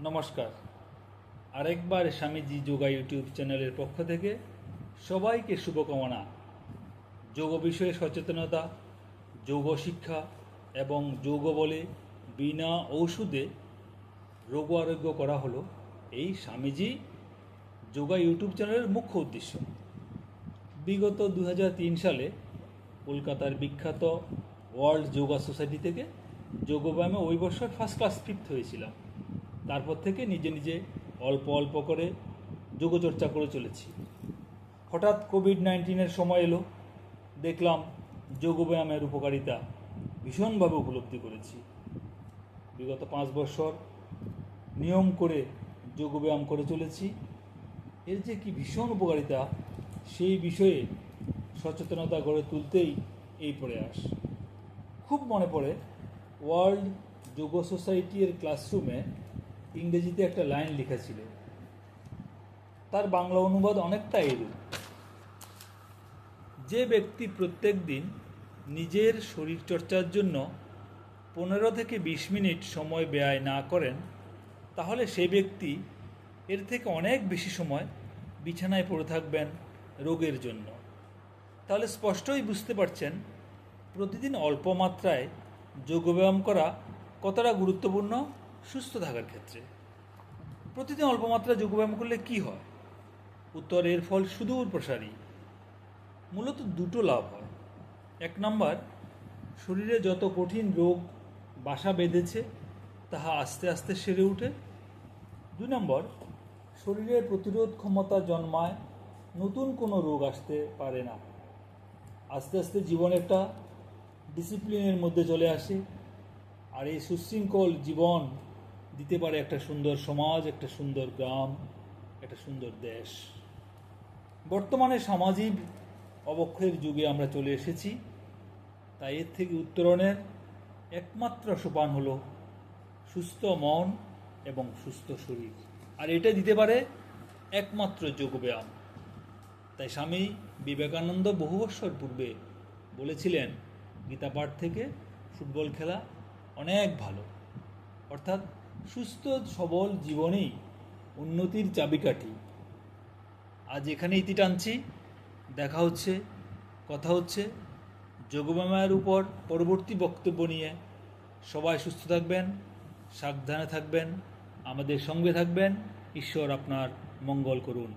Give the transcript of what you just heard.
নমস্কার। আরেকবার স্বামীজি যোগা ইউটিউব চ্যানেলের পক্ষ থেকে সবাইকে শুভকামনা। যোগ বিষয়ে সচেতনতা, যোগ শিক্ষা এবং যোগ বলে বিনা ঔষধে রোগ আরোগ্য করা হলো এই স্বামীজি যোগা ইউটিউব চ্যানেলের মুখ্য উদ্দেশ্য। বিগত 2003 সালে কলকাতার বিখ্যাত ওয়ার্ল্ড যোগা সোসাইটি থেকে যোগব্যায়ামে ওই বছর ফার্স্ট ক্লাস ফিফথ হয়েছিলাম। তারপর থেকে নিজে নিজে অল্প অল্প করে যোগচর্চা করে চলেছি। হঠাৎ কোভিড-19 সময় এলো, দেখলাম যোগব্যায়ামের উপকারিতা ভীষণভাবে উপলব্ধি করেছি। বিগত 5 বছর নিয়ম করে যোগব্যায়াম করে চলেছি। এর যে কি ভীষণ উপকারিতা, সেই বিষয়ে সচেতনতা গড়ে তুলতেই এই প্রয়াস। খুব মনে পড়ে ওয়ার্ল্ড যোগ সোসাইটির ক্লাসরুমে ইংরেজিতে একটা লাইন লেখা ছিল, তার বাংলা অনুবাদ অনেকটা এরূপ: যে ব্যক্তি প্রত্যেক দিন নিজের শরীরচর্চার জন্য 15 থেকে 20 মিনিট সময় ব্যয় না করেন, তাহলে সেই ব্যক্তি এর থেকে অনেক বেশি সময় বিছানায় পড়ে থাকবেন রোগের জন্য। তাহলে স্পষ্টই বুঝতে পারছেন প্রতিদিন অল্প মাত্রায় যোগব্যায়াম করা কতটা গুরুত্বপূর্ণ সুস্থ থাকার ক্ষেত্রে। প্রতিদিন অল্প মাত্রায় যোগব্যায়াম করলে কি হয়? উত্তর, এর ফল সুদূর প্রসারী। মূলত দুটো লাভ হয়। 1 নম্বর, শরীরে যত কঠিন রোগ বাসা বেঁধেছে তাহা আস্তে আস্তে সেরে ওঠে। 2 নম্বর, শরীরের প্রতিরোধ ক্ষমতা জন্মায়, নতুন কোনো রোগ আসতে পারে না। আস্তে আস্তে জীবন একটা ডিসিপ্লিনের মধ্যে চলে আসে, আর এই সুশৃঙ্খল জীবন দিতে পারে একটা সুন্দর সমাজ, একটা সুন্দর গ্রাম, একটা সুন্দর দেশ। বর্তমানে সামাজিক অবক্ষয়ের যুগে আমরা চলে এসেছি, তাই এর থেকে উত্তরণের একমাত্র সোপান হলো সুস্থ মন এবং সুস্থ শরীর, আর এটা দিতে পারে একমাত্র যোগব্যায়াম। তাই স্বামী বিবেকানন্দ বহু বছর পূর্বে বলেছিলেন, গীতা পাঠ থেকে ফুটবল খেলা অনেক ভালো। অর্থাৎ সুস্থ সবল জীবনেই উন্নতির চাবিকাঠি। আজ এখানে ইতি টানছি। দেখা হচ্ছে, কথা হচ্ছে যোগব্যায়ামের উপর পরবর্তী বক্তব্য নিয়ে। সবাই সুস্থ থাকবেন, সাবধানে থাকবেন, আমাদের সঙ্গে থাকবেন। ঈশ্বর আপনার মঙ্গল করুন।